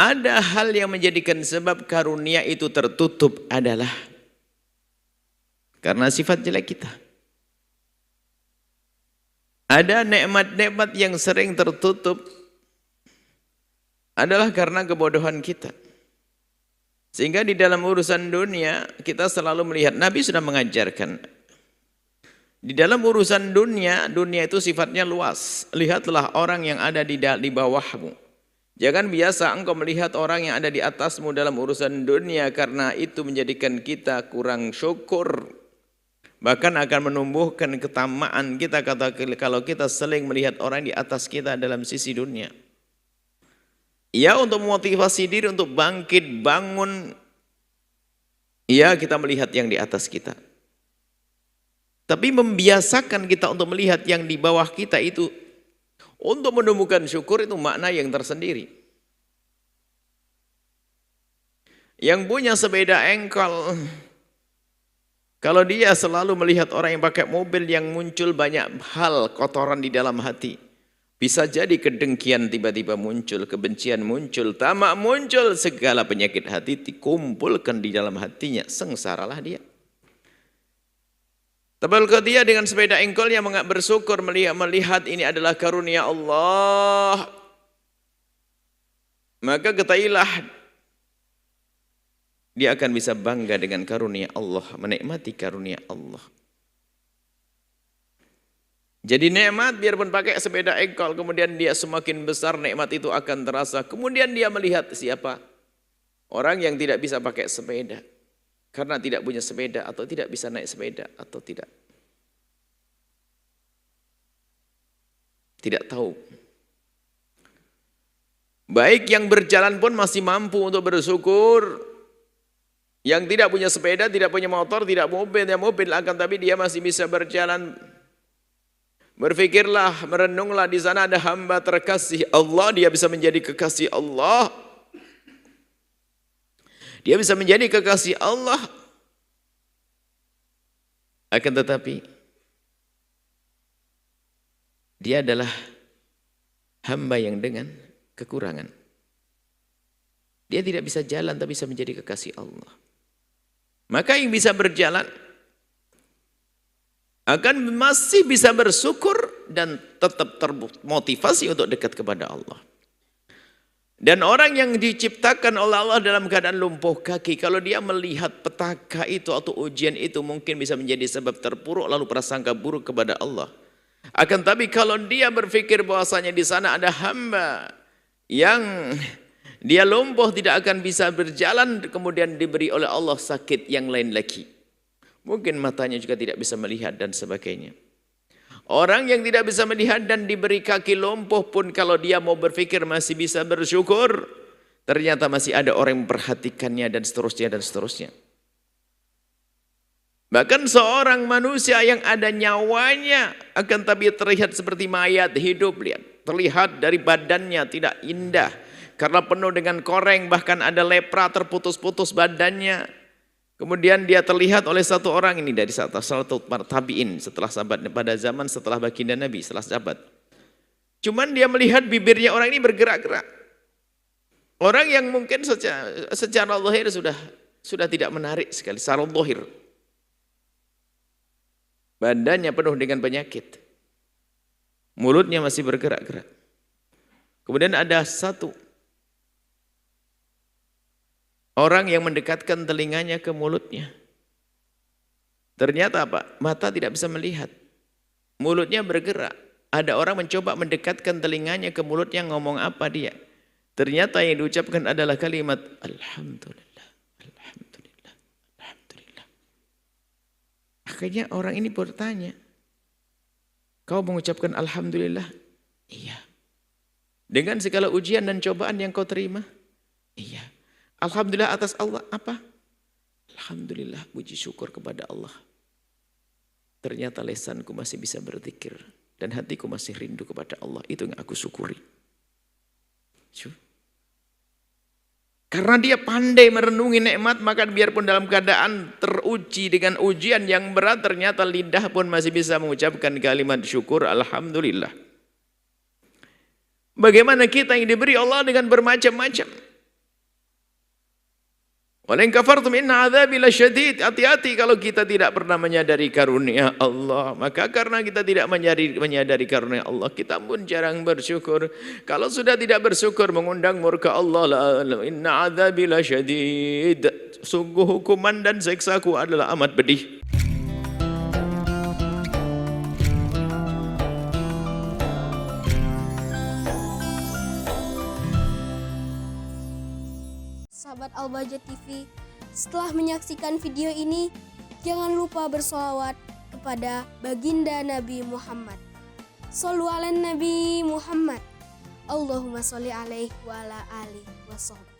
ada hal yang menjadikan sebab karunia itu tertutup adalah karena sifat jelek kita. Ada nikmat-nikmat yang sering tertutup adalah karena kebodohan kita. Sehingga di dalam urusan dunia kita selalu melihat, Nabi sudah mengajarkan. Di dalam urusan dunia, dunia itu sifatnya luas. Lihatlah orang yang ada di bawahmu. Jangan biasa engkau melihat orang yang ada di atasmu dalam urusan dunia, karena itu menjadikan kita kurang syukur. Bahkan akan menumbuhkan ketamaan kita kalau kita sering melihat orang di atas kita dalam sisi dunia. Ya, untuk memotivasi diri untuk bangkit, bangun. Ya, kita melihat yang di atas kita. Tapi membiasakan kita untuk melihat yang di bawah kita itu, untuk menumbuhkan syukur itu makna yang tersendiri. Yang punya sepeda engkol, kalau dia selalu melihat orang yang pakai mobil yang muncul banyak hal kotoran di dalam hati. Bisa jadi kedengkian tiba-tiba muncul, kebencian muncul, tamak muncul, segala penyakit hati dikumpulkan di dalam hatinya. Sengsaralah dia. Tapi kalau dia dengan sepeda engkolnya bersyukur melihat ini adalah karunia Allah, maka ketahuilah dia akan bisa bangga dengan karunia Allah, menikmati karunia Allah. Jadi nikmat biarpun pakai sepeda engkol, kemudian dia semakin besar nikmat itu akan terasa. Kemudian dia melihat siapa? Orang yang tidak bisa pakai sepeda. Karena tidak punya sepeda atau tidak bisa naik sepeda atau tidak. Tidak tahu. Baik yang berjalan pun masih mampu untuk bersyukur. Yang tidak punya sepeda, tidak punya motor, tidak mobil, akan tapi dia masih bisa berjalan. Berfikirlah, merenunglah, di sana ada hamba terkasih Allah, dia bisa menjadi kekasih Allah. Dia bisa menjadi kekasih Allah. Akan tetapi dia adalah hamba yang dengan kekurangan. Dia tidak bisa jalan tapi bisa menjadi kekasih Allah. Maka yang bisa berjalan akan masih bisa bersyukur dan tetap termotivasi untuk dekat kepada Allah. Dan orang yang diciptakan oleh Allah dalam keadaan lumpuh kaki, kalau dia melihat petaka itu atau ujian itu mungkin bisa menjadi sebab terpuruk lalu prasangka buruk kepada Allah. Akan tapi kalau dia berpikir bahwasanya di sana ada hamba yang dia lumpuh tidak akan bisa berjalan, kemudian diberi oleh Allah sakit yang lain lagi. Mungkin matanya juga tidak bisa melihat dan sebagainya. Orang yang tidak bisa melihat dan diberi kaki lumpuh pun kalau dia mau berpikir masih bisa bersyukur. Ternyata masih ada orang yang memperhatikannya dan seterusnya dan seterusnya. Bahkan seorang manusia yang ada nyawanya akan tapi terlihat seperti mayat hidup. Lihat, terlihat dari badannya tidak indah. Karena penuh dengan koreng, bahkan ada lepra terputus-putus badannya. Kemudian dia terlihat oleh satu orang ini dari satu tabi'in setelah sahabat pada zaman setelah baginda Nabi, setelah sahabat. Cuman dia melihat bibirnya orang ini bergerak-gerak. Orang yang mungkin secara zahir sudah tidak menarik sekali, secara zahir. Badannya penuh dengan penyakit. Mulutnya masih bergerak-gerak. Kemudian ada satu orang yang mendekatkan telinganya ke mulutnya. Ternyata apa? Mata tidak bisa melihat. Mulutnya bergerak. Ada orang mencoba mendekatkan telinganya ke mulutnya, ngomong apa dia? Ternyata yang diucapkan adalah kalimat Alhamdulillah, Alhamdulillah, Alhamdulillah. Akhirnya orang ini bertanya, kau mengucapkan Alhamdulillah? Iya. Dengan segala ujian dan cobaan yang kau terima? Iya. Alhamdulillah atas Allah apa? Alhamdulillah, puji syukur kepada Allah. Ternyata lesanku masih bisa berzikir dan hatiku masih rindu kepada Allah. Itu yang aku syukuri. Karena dia pandai merenungi nikmat, maka biarpun dalam keadaan teruji dengan ujian yang berat, ternyata lidah pun masih bisa mengucapkan kalimat syukur Alhamdulillah. Bagaimana kita yang diberi Allah dengan bermacam-macam? Wala in kafartum inna adzabi lasyadid. Hati-hati kalau kita tidak pernah menyadari karunia Allah. Maka karena kita tidak menyadari karunia Allah, kita pun jarang bersyukur. Kalau sudah tidak bersyukur, mengundang murka Allah. Inna adzabi lasyadid. Sungguh hukuman dan siksaku adalah amat pedih. Sahabat Al-Bahjah TV, setelah menyaksikan video ini, jangan lupa bersolawat kepada baginda Nabi Muhammad. Shollu ala Nabi Muhammad. Allahumma sholli alaihi wa ala alihi wa sahbihi.